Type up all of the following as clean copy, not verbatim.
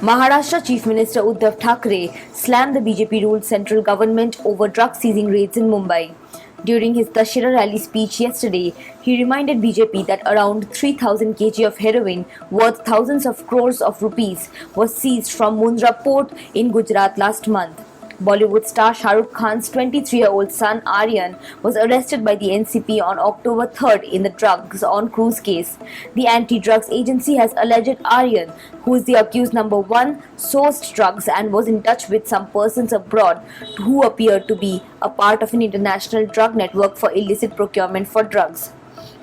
Maharashtra Chief Minister Uddhav Thackeray slammed the BJP-ruled central government over drug seizing raids in Mumbai. During his Dussehra rally speech yesterday, he reminded BJP that around 3,000 kg of heroin worth thousands of crores of rupees was seized from Mundra port in Gujarat last month. Bollywood star Shah Rukh Khan's 23-year-old son Aryan was arrested by the NCP on October 3rd in the drugs on cruise case. The anti-drugs agency has alleged Aryan, who is the accused number one, sourced drugs and was in touch with some persons abroad who appeared to be a part of an international drug network for illicit procurement for drugs.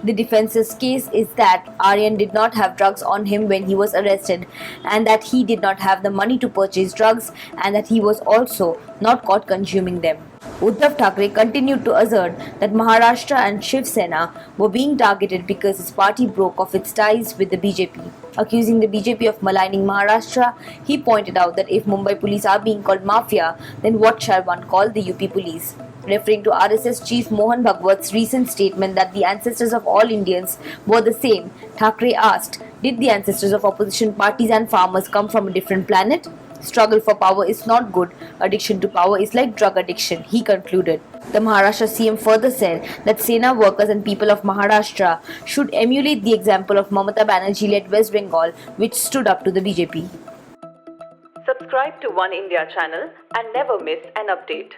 The defense's case is that Aryan did not have drugs on him when he was arrested, and that he did not have the money to purchase drugs, and that he was also not caught consuming them. Uddhav Thackeray continued to assert that Maharashtra and Shiv Sena were being targeted because his party broke off its ties with the BJP. Accusing the BJP of maligning Maharashtra, he pointed out that if Mumbai police are being called mafia, then what shall one call the UP police? Referring to RSS chief Mohan Bhagwat's recent statement that the ancestors of all Indians were the same, Thackeray asked, did the ancestors of opposition parties and farmers come from a different planet? Struggle for power is not good. Addiction to power is like drug addiction, he concluded. The Maharashtra CM further said that Sena workers and people of Maharashtra should emulate the example of Mamata Banerjee-led West Bengal, which stood up to the BJP. Subscribe to One India channel and never miss an update.